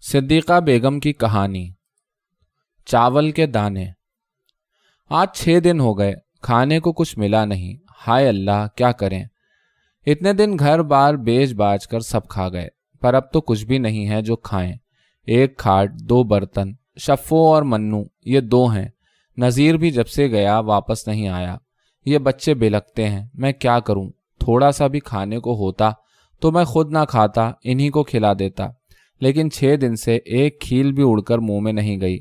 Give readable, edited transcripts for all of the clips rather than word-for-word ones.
सिद्दीक़ा बेगम की कहानी। चावल के दाने। आज 6 दिन हो गए, खाने को कुछ मिला नहीं। हाय अल्लाह, क्या करें। इतने दिन घर बार बेच बाज कर सब खा गए, पर अब तो कुछ भी नहीं है जो खाएं। एक खाट, 2 बर्तन, शफ़ो और मन्नू ये 2 हैं। नज़ीर भी जब से गया वापस नहीं आया। ये बच्चे बिलखते हैं, मैं क्या करूं। थोड़ा सा भी खाने को होता तो मैं खुद ना खाता, इन्हीं को खिला देता, लेकिन 6 दिन से एक खील भी उड़कर मुंह में नहीं गई।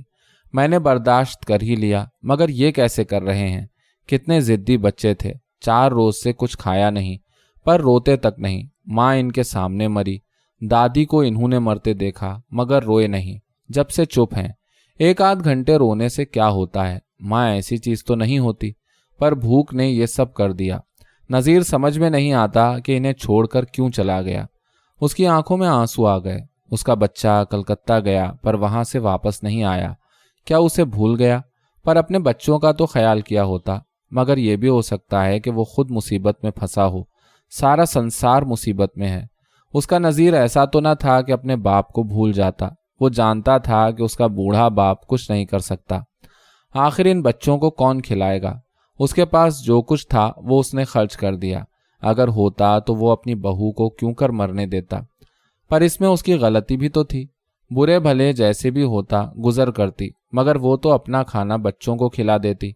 मैंने बर्दाश्त कर ही लिया, मगर ये कैसे कर रहे हैं। कितने ज़िद्दी बच्चे थे। 4 रोज़ से कुछ खाया नहीं, पर रोते तक नहीं। माँ इनके सामने मरी, दादी को इन्होंने मरते देखा, मगर रोए नहीं। जब से चुप हैं। 1 आध घंटे रोने से क्या होता है, माँ ऐसी चीज़ तो नहीं होती, पर भूख ने ये सब कर दिया। नज़ीर समझ में नहीं आता कि इन्हें छोड़कर क्यों चला गया। उसकी आंखों में आंसू आ गए। उसका बच्चा कलकत्ता गया, पर वहां से वापस नहीं आया। क्या उसे भूल गया? पर अपने बच्चों का तो ख्याल किया होता। मगर यह भी हो सकता है कि वो खुद मुसीबत में फंसा हो। सारा संसार मुसीबत में है। उसका नज़ीर ऐसा तो न था कि अपने बाप को भूल जाता। वो जानता था कि उसका बूढ़ा बाप कुछ नहीं कर सकता। आखिर इन बच्चों को कौन खिलाएगा। उसके पास जो कुछ था वो उसने खर्च कर दिया। अगर होता तो वो अपनी बहू को क्यों कर मरने देता। पर इसमें उसकी गलती भी तो थी। बुरे भले जैसे भी होता गुजर करती, मगर वो तो अपना खाना बच्चों को खिला देती।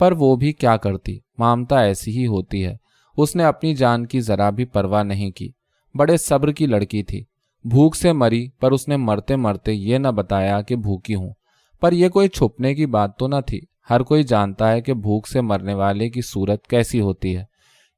पर वो भी क्या करती, ममता ऐसी ही होती है। उसने अपनी जान की जरा भी परवाह नहीं की। बड़े सब्र की लड़की थी। भूख से मरी, पर उसने मरते मरते ये न बताया कि भूखी हूं। पर यह कोई छुपने की बात तो न थी। हर कोई जानता है कि भूख से मरने वाले की सूरत कैसी होती है।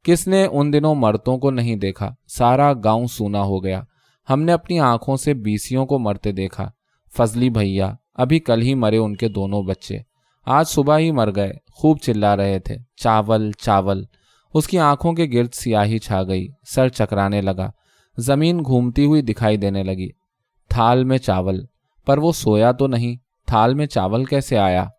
किसने उन दिनों मर्दों को नहीं देखा। सारा गांव सूना हो गया। हमने अपनी आंखों से बीसियों को मरते देखा। फजली भैया अभी कल ही मरे, उनके 2 बच्चे आज सुबह ही मर गए। खूब चिल्ला रहे थे, चावल चावल। उसकी आंखों के गिर्द सियाही छा गई। सर चकराने लगा। जमीन घूमती हुई दिखाई देने लगी। थाल में चावल, पर वो सोया तो नहीं। थाल में चावल कैसे आया।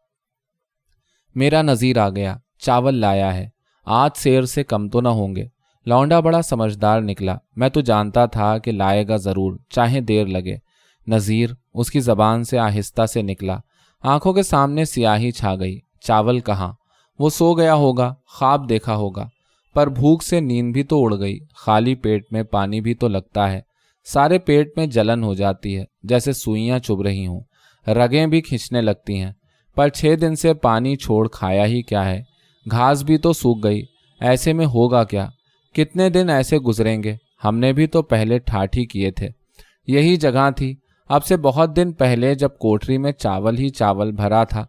मेरा नज़ीर आ गया, चावल लाया है। आज शेर से कम तो न होंगे। लौंडा बड़ा समझदार निकला। मैं तो जानता था कि लाएगा ज़रूर, चाहे देर लगे। नज़ीर, उसकी ज़बान से आहिस्ता से निकला। आंखों के सामने सियाही छा गई। चावल कहाँ। वो सो गया होगा, ख्वाब देखा होगा। पर भूख से नींद भी तो उड़ गई। खाली पेट में पानी भी तो लगता है। सारे पेट में जलन हो जाती है, जैसे सुइयां चुभ रही हों। रगें भी खींचने लगती हैं। पर 6 दिन से पानी छोड़ खाया ही क्या है। घास भी तो सूख गई। ऐसे में होगा क्या। कितने दिन ऐसे गुजरेंगे। हमने भी तो पहले ठाठी किए थे। यही जगह थी। अब से बहुत दिन पहले जब कोठरी में चावल ही चावल भरा था,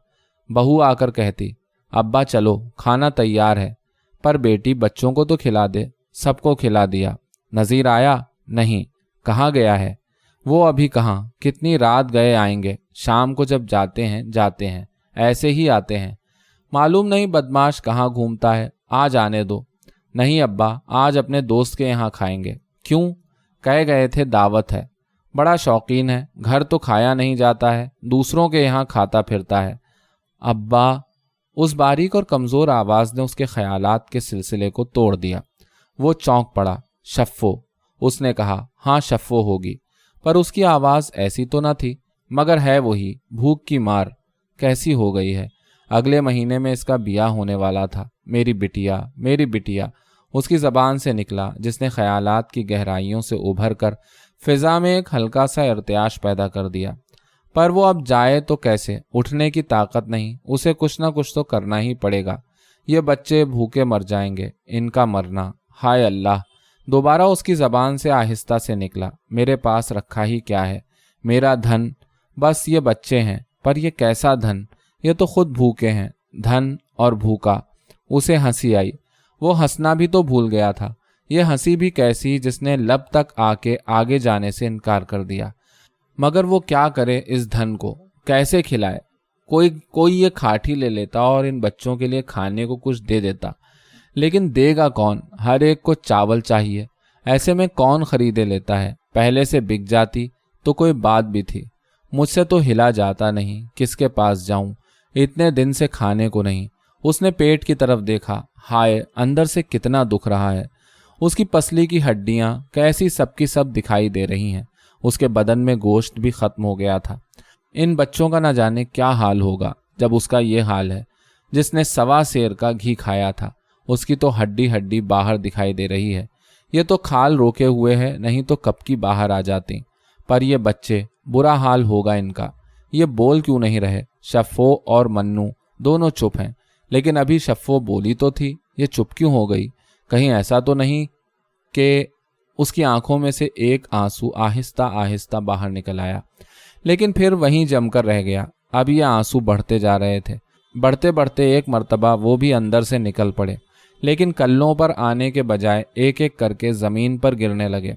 बहू आकर कहती, अब्बा चलो खाना तैयार है। पर बेटी बच्चों को तो खिला दे। सबको खिला दिया। नज़ीर आया नहीं। कहाँ गया है वो। अभी कहाँ, कितनी रात गए आएंगे। शाम को जब जाते हैं ऐसे ही आते हैं। मालूम नहीं बदमाश कहाँ घूमता है। आज आने दो। नहीं अब्बा, आज अपने दोस्त के यहाँ खाएंगे। क्यों। कह गए थे दावत है। बड़ा शौकीन है। घर तो खाया नहीं जाता है, दूसरों के यहाँ खाता फिरता है। अब्बा। उस बारीक और कमज़ोर आवाज़ ने उसके ख्यालात के सिलसिले को तोड़ दिया। वो चौंक पड़ा। शफ़ो, उसने कहा। हाँ शफ़ो होगी, पर उसकी आवाज़ ऐसी तो न थी। मगर है वही। भूख की मार कैसी हो गई है। अगले महीने में इसका ब्याह होने वाला था। मेरी बिटिया, मेरी बिटिया, उसकी ज़बान से निकला, जिसने ख्यालात की गहराइयों से उभर कर फिज़ा में एक हल्का सा इर्तियाश पैदा कर दिया। पर वो अब जाए तो कैसे। उठने की ताकत नहीं। उसे कुछ ना कुछ तो करना ही पड़ेगा। ये बच्चे भूखे मर जाएंगे। इनका मरना। हाय अल्लाह। दोबारा उसकी ज़बान से आहिस्ता से निकला, मेरे पास रखा ही क्या है। मेरा धन, बस ये बच्चे हैं। पर ये कैसा धन। ये तो खुद भूखे हैं। धन और भूखा। उसे हंसी आई। वो हंसना भी तो भूल गया था। ये हंसी भी कैसी, जिसने लब तक आके आगे जाने से इनकार कर दिया। मगर वो क्या करे इस धन को, कैसे खिलाए। कोई ये खाटी ले लेता और इन बच्चों के लिए खाने को कुछ दे देता। लेकिन देगा कौन। हर एक को चावल चाहिए। ऐसे में कौन खरीदे लेता है। पहले से बिक जाती तो कोई बात भी थी। मुझसे तो हिला जाता नहीं। किसके पास जाऊं। इतने दिन से खाने को नहीं। उसने पेट की तरफ देखा। हाय, अंदर से कितना दुख रहा है। उसकी पसली की हड्डियां कैसी सबकी सब दिखाई दे रही हैं। उसके बदन में गोश्त भी खत्म हो गया था। इन बच्चों का न जाने क्या हाल होगा जब उसका ये हाल है। जिसने 1.25 सेर का घी खाया था उसकी तो हड्डी हड्डी बाहर दिखाई दे रही है। ये तो खाल रोके हुए है, नहीं तो कब की बाहर आ जाती। पर ये बच्चे, बुरा हाल होगा इनका। ये बोल क्यों नहीं रहे? शफ़ो और मन्नू दोनों चुप हैं, लेकिन अभी शफ़ो बोली तो थी, ये चुप क्यों हो गई? कहीं ऐसा तो नहीं कि उसकी आंखों में से एक आंसू आहिस्ता आहिस्ता बाहर निकल आया, लेकिन फिर वहीं जमकर रह गया। अब ये आंसू बढ़ते जा रहे थे, बढ़ते बढ़ते एक मर्तबा वो भी अंदर से निकल पड़े, लेकिन कल्लों पर आने के बजाय एक एक करके ज़मीन पर गिरने लगे।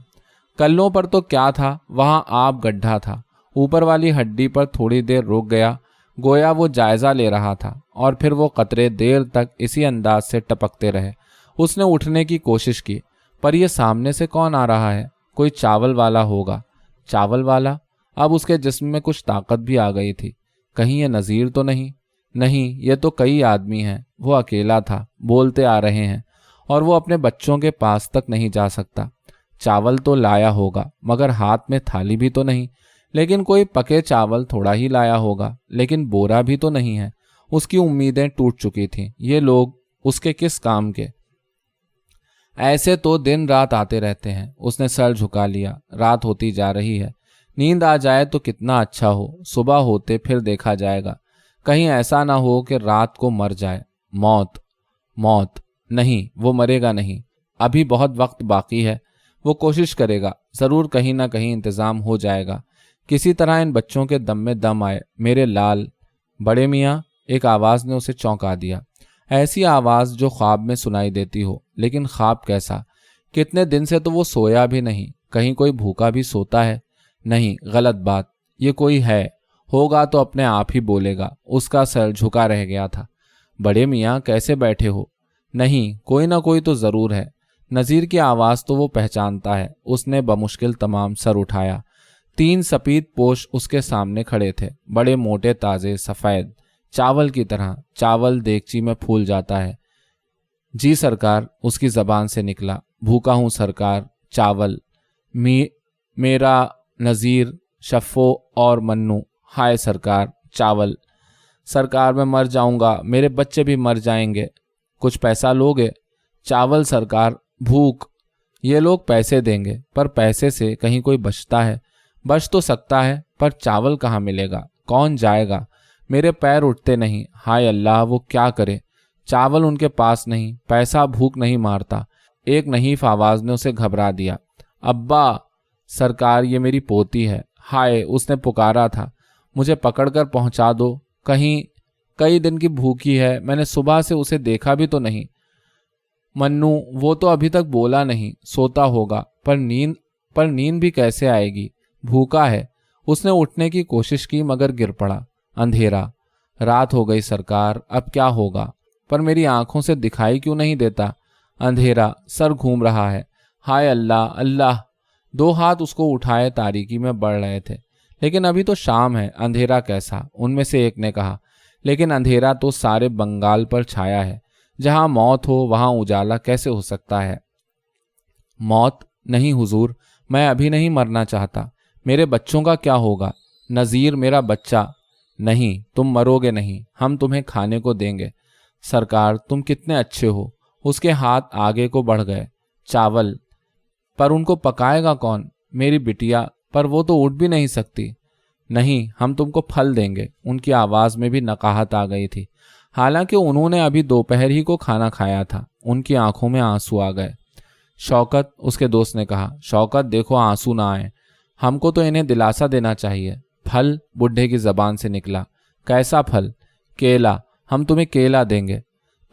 कल्लों पर तो क्या था, वहाँ आप गड्ढा था। ऊपर वाली हड्डी पर थोड़ी देर रुक गया, गोया वो जायज़ा ले रहा था, और फिर वो कतरे देर तक इसी अंदाज से टपकते रहे। उसने उठने की कोशिश की, पर यह सामने से कौन आ रहा है? कोई चावल वाला होगा। चावल वाला? अब उसके जिस्म में कुछ ताकत भी आ गई थी। कहीं ये नज़ीर तो नहीं? नहीं, ये तो कई आदमी हैं। वो अकेला था, बोलते आ रहे हैं, और वो अपने बच्चों के पास तक नहीं जा सकता। चावल तो लाया होगा, मगर हाथ में थाली भी तो नहीं। लेकिन कोई पके चावल थोड़ा ही लाया होगा, लेकिन बोरा भी तो नहीं है। उसकी उम्मीदें टूट चुकी थीं। ये लोग उसके किस काम के? ऐसे तो दिन रात आते रहते हैं। उसने सर झुका लिया। रात होती जा रही है। नींद आ जाए तो कितना अच्छा हो। सुबह होते फिर देखा जाएगा। कहीं ऐसा ना हो कि रात को मर जाए। मौत, मौत नहीं, वो मरेगा नहीं। अभी बहुत वक्त बाकी है। वो कोशिश करेगा, ज़रूर कहीं ना कहीं इंतज़ाम हो जाएगा। किसी तरह इन बच्चों के दम में दम आए। मेरे लाल। बड़े मियाँ, एक आवाज़ ने उसे चौंका दिया। ऐसी आवाज़ जो ख्वाब में सुनाई देती हो, लेकिन ख्वाब कैसा? कितने दिन से तो वो सोया भी नहीं। कहीं कोई भूखा भी सोता है? नहीं, गलत बात। ये कोई है, होगा तो अपने आप ही बोलेगा। उसका सर झुका रह गया था। बड़े मियाँ, कैसे बैठे हो? नहीं, कोई ना कोई तो ज़रूर है। नज़ीर की आवाज़ तो वो पहचानता है। उसने बमुश्किल तमाम सर उठाया। 3 सफ़ेद पोश उसके सामने खड़े थे, बड़े मोटे, ताज़े, सफ़ेद, चावल की तरह। चावल देगची में फूल जाता है। जी सरकार, उसकी ज़बान से निकला। भूखा हूँ सरकार। चावल। मेरा नज़ीर, शफ़ो और मन्नू। हाय सरकार। चावल। सरकार, मैं मर जाऊंगा, मेरे बच्चे भी मर जाएंगे। कुछ पैसा लोगे? चावल सरकार। भूख। ये लोग पैसे देंगे, पर पैसे से कहीं कोई बचता है? बच तो सकता है, पर चावल कहाँ मिलेगा? कौन जाएगा? मेरे पैर उठते नहीं। हाय अल्लाह, वो क्या करे? चावल उनके पास नहीं, पैसा भूख नहीं मारता। एक नहीफ आवाज़ ने उसे घबरा दिया। अब्बा। सरकार, ये मेरी पोती है। हाय, उसने पुकारा था। मुझे पकड़कर पहुंचा दो। कई दिन की भूखी है। मैंने सुबह से उसे देखा भी तो नहीं। मन्नू, वो तो अभी तक बोला नहीं, सोता होगा। पर नींद भी कैसे आएगी? भूखा है। उसने उठने की कोशिश की, मगर गिर पड़ा। अंधेरा। रात हो गई सरकार, अब क्या होगा? पर मेरी आंखों से दिखाई क्यों नहीं देता? अंधेरा, सर घूम रहा है। हाय अल्लाह, अल्लाह। 2 हाथ उसको उठाए तारीकी में बढ़ रहे थे। लेकिन अभी तो शाम है, अंधेरा कैसा? उनमें से एक ने कहा। लेकिन अंधेरा तो सारे बंगाल पर छाया है। जहां मौत हो वहां उजाला कैसे हो सकता है? मौत नहीं हुजूर, मैं अभी नहीं मरना चाहता। मेरे बच्चों का क्या होगा? नज़ीर मेरा बच्चा। नहीं, तुम मरोगे नहीं, हम तुम्हें खाने को देंगे। सरकार, तुम कितने अच्छे हो। उसके हाथ आगे को बढ़ गए। चावल। पर उनको पकाएगा कौन? मेरी बिटिया, पर वो तो उठ भी नहीं सकती। नहीं, हम तुमको फल देंगे। उनकी आवाज़ में भी नकाहत आ गई थी। हालांकि उन्होंने अभी दोपहर ही को खाना खाया था। उनकी आंखों में आंसू आ गए। शौकत, उसके दोस्त ने कहा। शौकत, देखो आंसू ना आए, हमको तो इन्हें दिलासा देना चाहिए। फल? बुढ़े की ज़बान से निकला। कैसा फल? केला। हम तुम्हें केला देंगे।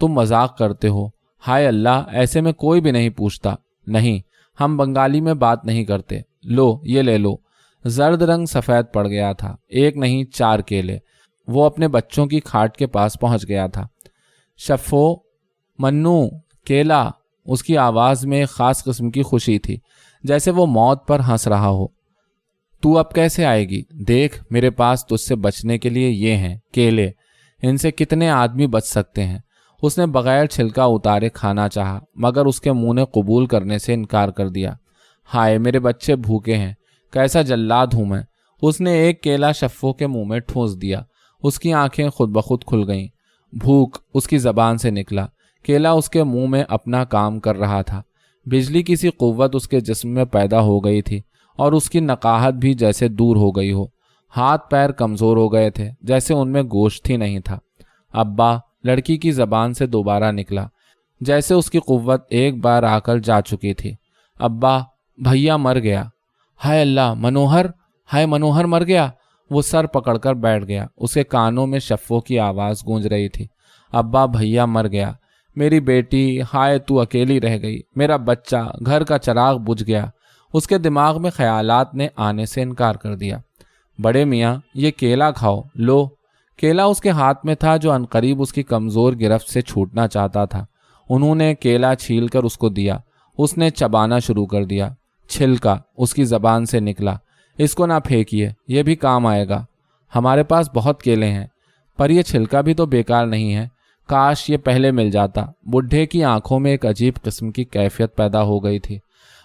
तुम मजाक करते हो। हाय अल्लाह, ऐसे में कोई भी नहीं पूछता। नहीं, हम बंगाली में बात नहीं करते। लो, ये ले लो। जर्द रंग सफ़ेद पड़ गया था। एक नहीं, 4 केले। वो अपने बच्चों की खाट के पास पहुंच गया था। शफ़ो, मन्नू, केला। उसकी आवाज़ में एक ख़ास किस्म की खुशी थी, जैसे वो मौत पर हंस रहा हो। तू अब कैसे आएगी? देख, मेरे पास तुझसे बचने के लिए ये हैं केले। इनसे कितने आदमी बच सकते हैं? उसने बगैर छिलका उतारे खाना चाहा, मगर उसके मुंह ने कबूल करने से इनकार कर दिया। हाय, मेरे बच्चे भूखे हैं। कैसा जल्लाद हूं मैं। उसने एक केला शफ़ो के मुंह में ठूंस दिया। उसकी आंखें खुद ब खुद खुल गईं। भूख उसकी जबान से निकला। केला उसके मुंह में अपना काम कर रहा था। बिजली की सी कुव्वत उसके जिस्म में पैदा हो गई थी और उसकी नकाहत भी जैसे दूर हो गई हो। हाथ पैर कमज़ोर हो गए थे, जैसे उनमें गोश्त ही नहीं था। अब्बा लड़की की जबान से दोबारा निकला, जैसे उसकी कुव्वत एक बार आकर जा चुकी थी। अब्बा, भैया मर गया। हाय अल्लाह, मनोहर, हाय मनोहर मर गया। वो सर पकड़कर बैठ गया। उसके कानों में शफ़ो की आवाज़ गूंज रही थी। अब्बा, भैया मर गया। मेरी बेटी, हाय तू अकेली रह गई। मेरा बच्चा, घर का चिराग बुझ गया। उसके दिमाग में ख्यालात ने आने से इनकार कर दिया। बड़े मियाँ, ये केला खाओ, लो। केला उसके हाथ में था जो अनकरीब उसकी कमज़ोर गिरफ्त से छूटना चाहता था। उन्होंने केला छील कर उसको दिया। उसने चबाना शुरू कर दिया। छिलका उसकी ज़बान से निकला। इसको ना फेंकिए, ये भी काम आएगा। हमारे पास बहुत केले हैं, पर यह छिलका भी तो बेकार नहीं है। काश ये पहले मिल जाता। बुढ़े की आंखों में एक अजीब किस्म की कैफियत पैदा हो गई थी।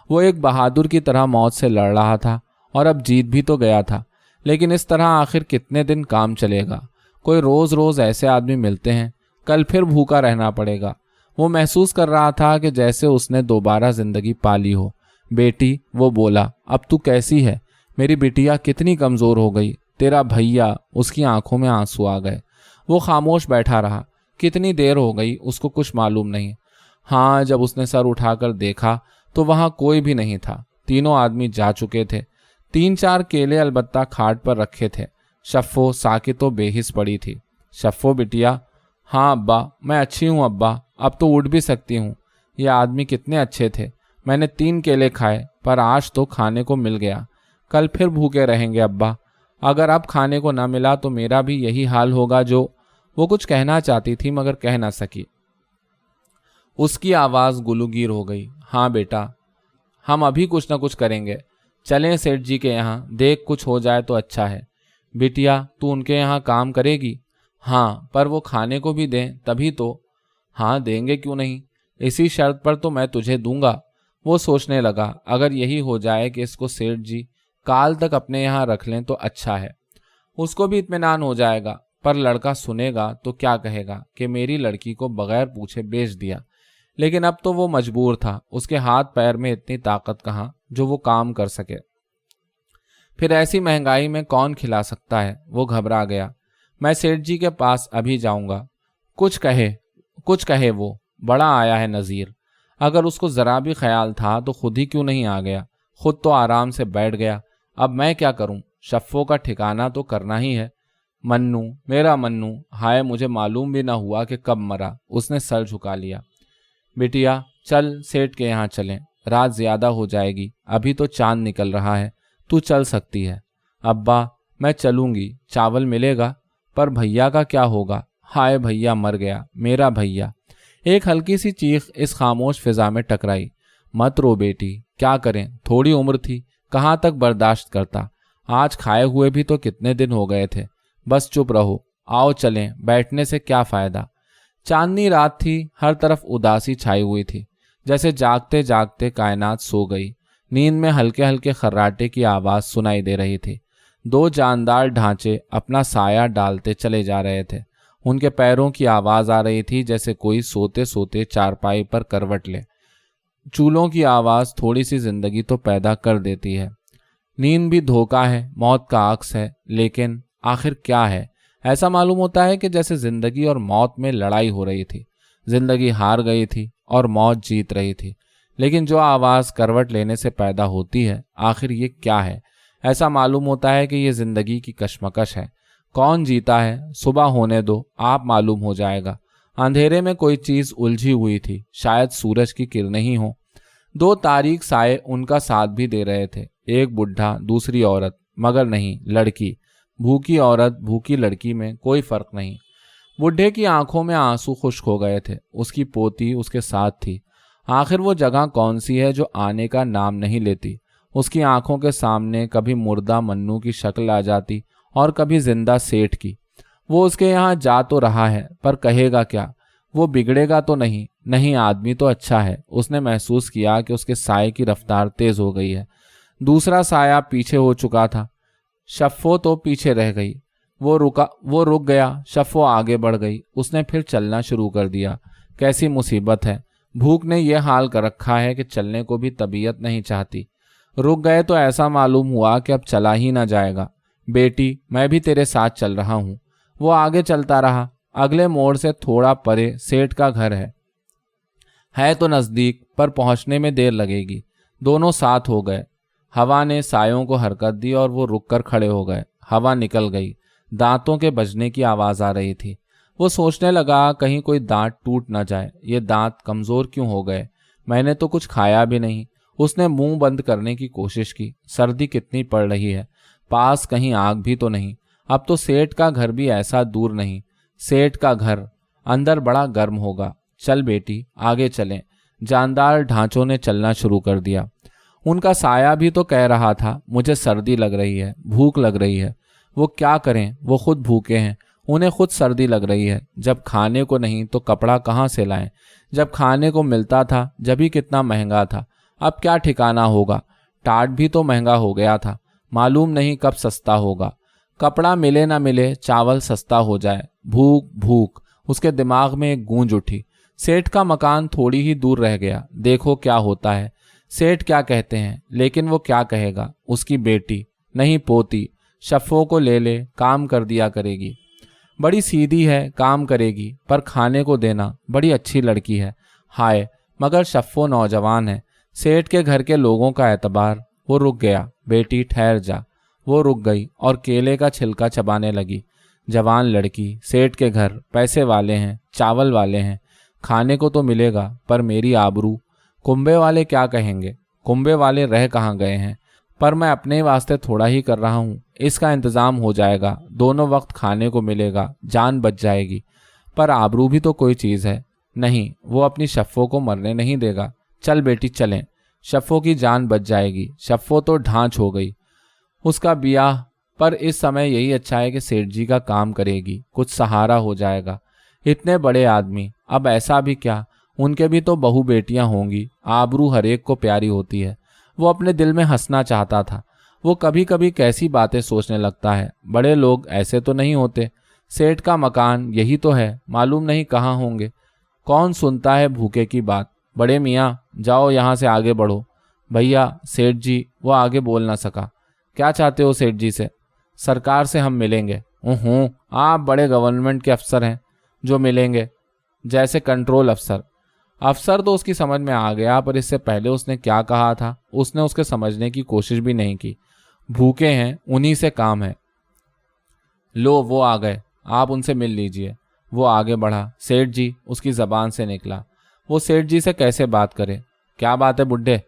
वो एक बहादुर की तरह मौत से लड़ रहा था और अब जीत भी तो गया था। लेकिन इस तरह आखिर कितने दिन काम चलेगा? कोई रोज़ रोज़ ऐसे आदमी मिलते हैं, कल फिर भूखा रहना पड़ेगा। वो महसूस कर रहा था कि जैसे उसने दोबारा ज़िंदगी पाली हो। बेटी, वो बोला, अब तू कैसी है? मेरी बिटिया कितनी कमज़ोर हो गई। तेरा भैया। उसकी आंखों में आंसू आ गए। वो खामोश बैठा रहा। कितनी देर हो गई उसको कुछ मालूम नहीं। हाँ, जब उसने सर उठाकर देखा तो वहाँ कोई भी नहीं था। तीनों आदमी जा चुके थे। 3-4 केले अलबत्ता खाट पर रखे थे। शफ़ो साकित तो बेहिस पड़ी थी। शफ़ो बिटिया, हाँ अब्बा, मैं अच्छी हूँ अब्बा, अब तो उठ भी सकती हूँ। ये आदमी कितने अच्छे थे। मैंने 3 केले खाए, पर आज तो खाने को मिल गया। कल फिर भूखे रहेंगे अब्बा। अगर अब खाने को ना मिला तो मेरा भी यही हाल होगा। जो वो कुछ कहना चाहती थी मगर कह ना सकी। उसकी आवाज़ गुलूगीर हो गई। हाँ बेटा, हम अभी कुछ ना कुछ करेंगे। चलें सेठ जी के यहाँ, देख कुछ हो जाए तो अच्छा है। बिटिया, तू उनके यहाँ काम करेगी? हाँ, पर वो खाने को भी दें तभी तो। हाँ, देंगे क्यों नहीं, इसी शर्त पर तो मैं तुझे दूंगा। वो सोचने लगा, अगर यही हो जाए कि इसको सेठ जी काल तक अपने यहाँ रख लें तो अच्छा है। उसको भी इत्मीनान हो जाएगा। पर लड़का सुनेगा तो क्या कहेगा कि मेरी लड़की को बगैर पूछे बेच दिया। लेकिन अब तो वो मजबूर था। उसके हाथ पैर में इतनी ताकत कहाँ जो वो काम कर सके। फिर ऐसी महंगाई में कौन खिला सकता है? वो घबरा गया। मैं सेठ जी के पास अभी जाऊंगा। कुछ कहे वो। बड़ा आया है नज़ीर। अगर उसको ज़रा भी ख्याल था तो खुद ही क्यों नहीं आ गया। खुद तो आराम से बैठ गया। अब मैं क्या करूं? शफ़ो का ठिकाना तो करना ही है। मन्नू, मेरा मन्नू, हाय मुझे मालूम भी ना हुआ कि कब मरा। उसने सर झुका लिया। बिटिया, चल सेठ के यहाँ चलें। रात ज़्यादा हो जाएगी, अभी तो चांद निकल रहा है। तू चल सकती है। अब्बा, मैं चलूँगी। चावल मिलेगा? पर भैया का क्या होगा? हाय भैया मर गया, मेरा भैया। एक हल्की सी चीख इस खामोश फिजा में टकराई। मत रो बेटी, क्या करें, थोड़ी उम्र थी, कहाँ तक बर्दाश्त करता। आज खाए हुए भी तो कितने दिन हो गए थे। बस चुप रहो। आओ चलें, बैठने से क्या फ़ायदा। चांदनी रात थी, हर तरफ उदासी छाई हुई थी, जैसे जागते जागते कायनात सो गई। नींद में हल्के हल्के खर्राटे की आवाज़ सुनाई दे रही थी। 2 जानदार ढांचे अपना साया डालते चले जा रहे थे। उनके पैरों की आवाज़ आ रही थी जैसे कोई सोते सोते चारपाई पर करवट ले। चूलों की आवाज़ थोड़ी सी जिंदगी तो पैदा कर देती है। नींद भी धोखा है, मौत का अक्स है। लेकिन आखिर क्या है? ऐसा मालूम होता है कि जैसे जिंदगी और मौत में लड़ाई हो रही थी। जिंदगी हार गई थी और मौत जीत रही थी। लेकिन जो आवाज़ करवट लेने से पैदा होती है, आखिर ये क्या है? ऐसा मालूम होता है कि ये जिंदगी की कशमकश है। कौन जीता है? सुबह होने दो, आप मालूम हो जाएगा। अंधेरे में कोई चीज़ उलझी हुई थी, शायद सूरज की किरणें ही हों। 2 तारीक साए उनका साथ भी दे रहे थे। एक बुढ़ा, दूसरी औरत, मगर नहीं, लड़की। भूखी औरत, भूखी लड़की में कोई फर्क नहीं। बुढ़े की आंखों में आंसू खुश्क हो गए थे। उसकी पोती उसके साथ थी। आखिर वो जगह कौन सी है जो आने का नाम नहीं लेती? उसकी आंखों के सामने कभी मुर्दा मन्नू की शक्ल आ जाती और कभी जिंदा सेठ की। वो उसके यहाँ जा तो रहा है, पर कहेगा क्या? वो बिगड़ेगा तो नहीं? नहीं, आदमी तो अच्छा है। उसने महसूस किया कि उसके साए की रफ्तार तेज हो गई है। दूसरा साया पीछे हो चुका था। शफ़ो तो पीछे रह गई। वो रुक गया। शफ़ो आगे बढ़ गई। उसने फिर चलना शुरू कर दिया। कैसी मुसीबत है, भूख ने यह हाल कर रखा है कि चलने को भी तबीयत नहीं चाहती। रुक गए तो ऐसा मालूम हुआ कि अब चला ही ना जाएगा। बेटी, मैं भी तेरे साथ चल रहा हूँ। वो आगे चलता रहा। अगले मोड़ से थोड़ा परे सेठ का घर है तो नज़दीक, पर पहुंचने में देर लगेगी। दोनों साथ हो गए। हवा ने सायों को हरकत दी और वो रुककर खड़े हो गए। हवा निकल गई। दांतों के बजने की आवाज़ आ रही थी। वो सोचने लगा, कहीं कोई दांत टूट ना जाए। ये दांत कमज़ोर क्यों हो गए? मैंने तो कुछ खाया भी नहीं। उसने मुंह बंद करने की कोशिश की। सर्दी कितनी पड़ रही है। पास कहीं आग भी तो नहीं। अब तो सेठ का घर भी ऐसा दूर नहीं। सेठ का घर अंदर बड़ा गर्म होगा। चल बेटी, आगे चलें। जानदार ढांचों ने चलना शुरू कर दिया। उनका साया भी तो कह रहा था, मुझे सर्दी लग रही है, भूख लग रही है। वो क्या करें, वो खुद भूखे हैं। उन्हें खुद सर्दी लग रही है। जब खाने को नहीं तो कपड़ा कहाँ से लाएं? जब खाने को मिलता था जब ही कितना महंगा था। अब क्या ठिकाना होगा। टाट भी तो महंगा हो गया था। मालूम नहीं कब सस्ता होगा। कपड़ा मिले ना मिले, चावल सस्ता हो जाए। भूख भूख। उसके दिमाग में एक गूंज उठी। सेठ का मकान थोड़ी ही दूर रह गया। देखो क्या होता है। सेठ क्या कहते हैं, लेकिन वो क्या कहेगा। उसकी बेटी नहीं, पोती शफ़ो को ले काम कर दिया करेगी। बड़ी सीधी है, काम करेगी, पर खाने को देना। बड़ी अच्छी लड़की है। हाय, मगर शफ़ो नौजवान है। सेठ के घर के लोगों का एतबार। वो रुक गया। बेटी ठहर जा। वो रुक गई और केले का छिलका चबाने लगी। जवान लड़की, सेठ के घर, पैसे वाले हैं, चावल वाले हैं। खाने को तो मिलेगा, पर मेरी आबरू। कुंबे वाले क्या कहेंगे। कुंबे वाले रह कहाँ गए हैं। पर मैं अपने वास्ते थोड़ा ही कर रहा हूँ। इसका इंतज़ाम हो जाएगा। दोनों वक्त खाने को मिलेगा, जान बच जाएगी। पर आबरू भी तो कोई चीज़ है। नहीं, वो अपनी शफ़ो को मरने नहीं देगा। चल बेटी चलें। शफ़ो की जान बच जाएगी। शफ़ो तो ढांच हो गई। उसका ब्याह, पर इस समय यही अच्छा है कि सेठ जी का काम करेगी, कुछ सहारा हो जाएगा। इतने बड़े आदमी, अब ऐसा भी क्या, उनके भी तो बहू बेटियां होंगी। आबरू हरेक को प्यारी होती है। वो अपने दिल में हंसना चाहता था। वो कभी कभी कैसी बातें सोचने लगता है। बड़े लोग ऐसे तो नहीं होते। सेठ का मकान यही तो है, मालूम नहीं कहाँ होंगे। कौन सुनता है भूखे की बात। बड़े मियाँ, जाओ यहाँ से आगे बढ़ो। भैया, सेठ जी। वो आगे बोल ना सका। क्या चाहते हो सेठ जी से? सरकार से हम मिलेंगे। आप बड़े गवर्नमेंट के अफसर हैं जो मिलेंगे, जैसे कंट्रोल अफसर। अफसर तो उसकी समझ में आ गया, पर इससे पहले उसने क्या कहा था उसने उसके समझने की कोशिश भी नहीं की। भूखे हैं, उन्हीं से काम है। लो, वो आ गए, आप उनसे मिल लीजिए। वो आगे बढ़ा। सेठ जी, उसकी ज़बान से निकला। वो सेठ जी से कैसे बात करे। क्या बात है बुड्ढे?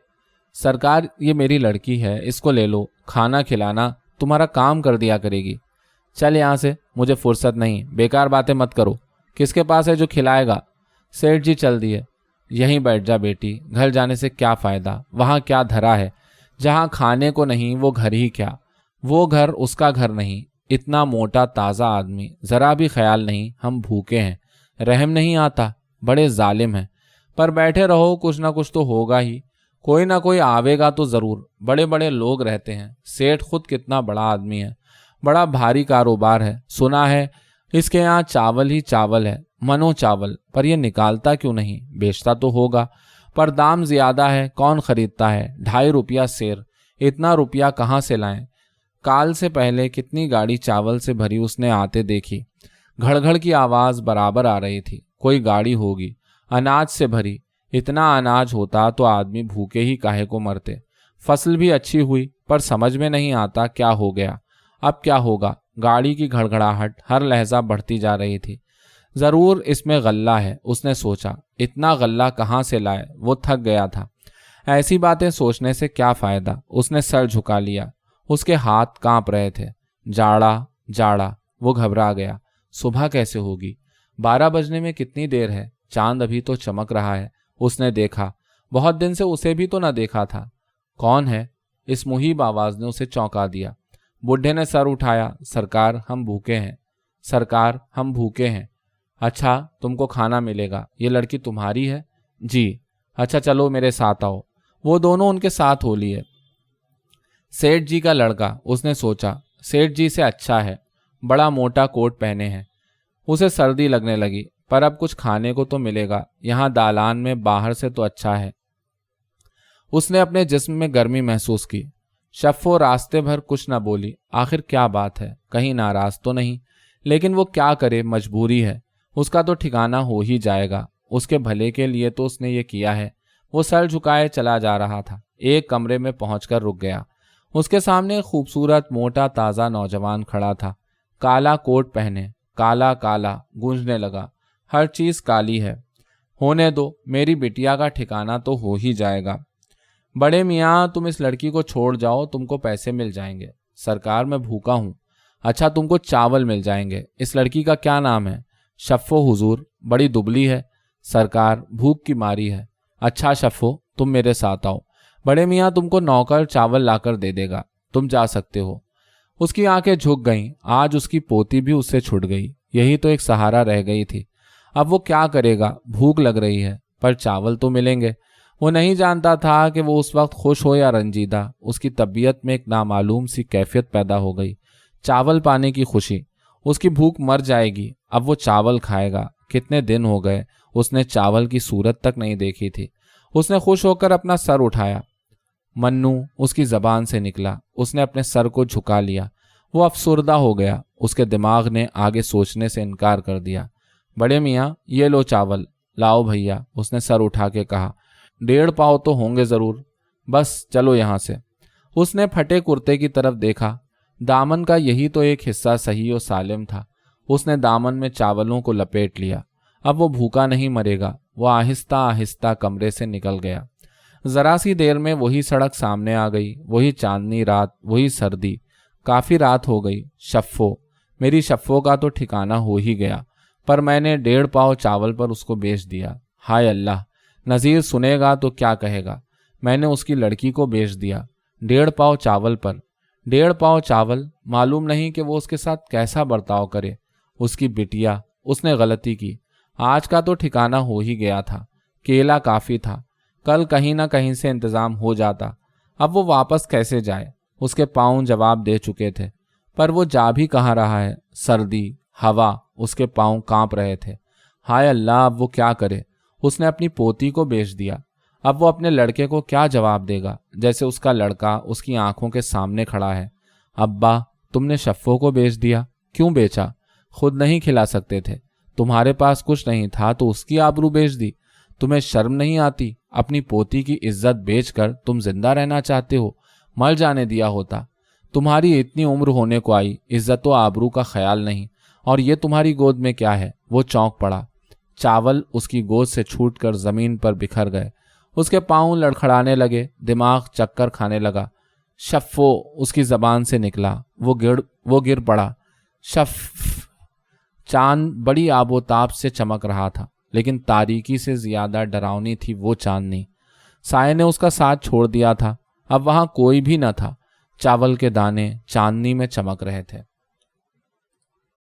सरकार, ये मेरी लड़की है, इसको ले लो। खाना खिलाना, तुम्हारा काम कर दिया करेगी। चल यहाँ से, मुझे फुर्सत नहीं, बेकार बातें मत करो। किसके पास है जो खिलाएगा? सेठ जी चल दिए। यहीं बैठ जा बेटी, घर जाने से क्या फ़ायदा। वहाँ क्या धरा है। जहाँ खाने को नहीं वो घर ही क्या। वो घर उसका घर नहीं। इतना मोटा ताज़ा आदमी, ज़रा भी ख्याल नहीं हम भूखे हैं। रहम नहीं आता। बड़े जालिम हैं। पर बैठे रहो, कुछ ना कुछ तो होगा ही। कोई ना कोई आवेगा तो ज़रूर। बड़े बड़े लोग रहते हैं। सेठ खुद कितना बड़ा आदमी है। बड़ा भारी कारोबार है। सुना है इसके यहाँ चावल ही चावल है, मनो चावल। पर यह निकालता क्यों नहीं? बेचता तो होगा, पर दाम ज़्यादा है। कौन खरीदता है? 2.5 रुपया सेर। इतना रुपया कहाँ से लाएं? काल से पहले कितनी गाड़ी चावल से भरी उसने आते देखी। घड़घड़ की आवाज़ बराबर आ रही थी। कोई गाड़ी होगी अनाज से भरी। इतना अनाज होता तो आदमी भूखे ही काहे को मरते। फसल भी अच्छी हुई, पर समझ में नहीं आता क्या हो गया। अब क्या होगा। गाड़ी की घड़घड़ाहट हर लहजा बढ़ती जा रही थी। ज़रूर इसमें गल्ला है, उसने सोचा। इतना गल्ला कहाँ से लाए? वो थक गया था। ऐसी बातें सोचने से क्या फ़ायदा। उसने सर झुका लिया। उसके हाथ कांप रहे थे। जाड़ा जाड़ा। वो घबरा गया। सुबह कैसे होगी? 12 बजने में कितनी देर है? चांद अभी तो चमक रहा है। उसने देखा। बहुत दिन से उसे भी तो न देखा था। कौन है? इस मुहीब आवाज़ ने उसे चौंका दिया। बुढ़े ने सर उठाया। सरकार, हम भूखे हैं। सरकार, हम भूखे हैं। अच्छा, तुमको खाना मिलेगा। ये लड़की तुम्हारी है? जी। अच्छा, चलो मेरे साथ आओ। वो दोनों उनके साथ हो लिए। सेठ जी का लड़का, उसने सोचा। सेठ जी से अच्छा है, बड़ा मोटा कोट पहने हैं। उसे सर्दी लगने लगी, पर अब कुछ खाने को तो मिलेगा, यहाँ दालान में बाहर से तो अच्छा है। उसने अपने जिस्म में गर्मी महसूस की। शफ़ो रास्ते भर कुछ न बोली। आखिर क्या बात है, कहीं नाराज तो नहीं? लेकिन वो क्या करे, मजबूरी है। उसका तो ठिकाना हो ही जाएगा। उसके भले के लिए तो उसने ये किया है। वो सर झुकाए चला जा रहा था। एक कमरे में पहुंचकर रुक गया। उसके सामने एक खूबसूरत मोटा ताज़ा नौजवान खड़ा था, काला कोट पहने। काला काला गूंजने लगा, हर चीज काली है। होने दो, मेरी बिटिया का ठिकाना तो हो ही जाएगा। बड़े मियाँ, तुम इस लड़की को छोड़ जाओ, तुमको पैसे मिल जाएंगे। सरकार, मैं भूखा हूँ। अच्छा, तुमको चावल मिल जाएंगे। इस लड़की का क्या नाम है? शफ़ो हुजूर, बड़ी दुबली है। सरकार, भूख की मारी है। अच्छा शफ़ो, तुम मेरे साथ आओ। बड़े मियाँ तुमको नौकर चावल लाकर दे देगा, तुम जा सकते हो। उसकी आंखें झुक गईं। आज उसकी पोती भी उससे छूट गई। यही तो एक सहारा रह गई थी। अब वो क्या करेगा? भूख लग रही है, पर चावल तो मिलेंगे। वो नहीं जानता था कि वो उस वक्त खुश हो या रंजीदा। उसकी तबीयत में एक नामालूम सी कैफियत पैदा हो गई। चावल पाने की खुशी। उसकी भूख मर जाएगी, अब वो चावल खाएगा। कितने दिन हो गए उसने चावल की सूरत तक नहीं देखी थी। उसने खुश होकर अपना सर उठाया। मन्नू उसकी जबान से निकला। उसने अपने सर को झुका लिया। वो अफसुर्दा हो गया। उसके दिमाग ने आगे सोचने से इनकार कर दिया। बड़े मियाँ, ये लो चावल। लाओ भैया, उसने सर उठा के कहा। 1.5 पाव तो होंगे जरूर। बस चलो यहाँ से। उसने फटे कुर्ते की तरफ देखा। दामन का यही तो एक हिस्सा सही और सालिम था। उसने दामन में चावलों को लपेट लिया। अब वो भूखा नहीं मरेगा। वो आहिस्ता आहिस्ता कमरे से निकल गया। जरा सी देर में वही सड़क सामने आ गई, वही चांदनी रात, वही सर्दी। काफी रात हो गई। शफ़ो, मेरी शफ़ो का तो ठिकाना हो ही गया, पर मैंने 1.5 पाव चावल पर उसको बेच दिया। हाय अल्लाह, नज़ीर सुनेगा तो क्या कहेगा। मैंने उसकी लड़की को बेच दिया 1.5 पाव चावल पर। 1.5 पाव चावल, मालूम नहीं कि वो उसके साथ कैसा बर्ताव करे। उसकी बिटिया, उसने गलती की। आज का तो ठिकाना हो ही गया था। केला काफ़ी था, कल कहीं ना कहीं से इंतज़ाम हो जाता। अब वो वापस कैसे जाए? उसके पाँव जवाब दे चुके थे, पर वो जा भी कहाँ रहा है। सर्दी, हवा, उसके पाँव कांप रहे थे। हाय अल्लाह, अब वो क्या करे? उसने अपनी पोती को बेच दिया। अब वो अपने लड़के को क्या जवाब देगा? जैसे उसका लड़का उसकी आंखों के सामने खड़ा है। अब्बा, तुमने शफ़ो को बेच दिया। क्यों बेचा? खुद नहीं खिला सकते थे? तुम्हारे पास कुछ नहीं था तो उसकी आबरू बेच दी। तुम्हें शर्म नहीं आती? अपनी पोती की इज्जत बेचकर तुम जिंदा रहना चाहते हो? मर जाने दिया होता। तुम्हारी इतनी उम्र होने को आई, इज्जत व आबरू का ख्याल नहीं। और ये तुम्हारी गोद में क्या है? वो चौंक पड़ा। चावल उसकी गोद से छूटकर जमीन पर बिखर गए। उसके पांव लड़खड़ाने लगे, दिमाग चक्कर खाने लगा। शफ़ो उसकी जबान से निकला। वो गिर पड़ा। शफ़। चांद बड़ी आबोताब से चमक रहा था, लेकिन तारीकी से ज्यादा डरावनी थी वो चांदनी। साये ने उसका साथ छोड़ दिया था। अब वहां कोई भी न था। चावल के दाने चांदनी में चमक रहे थे।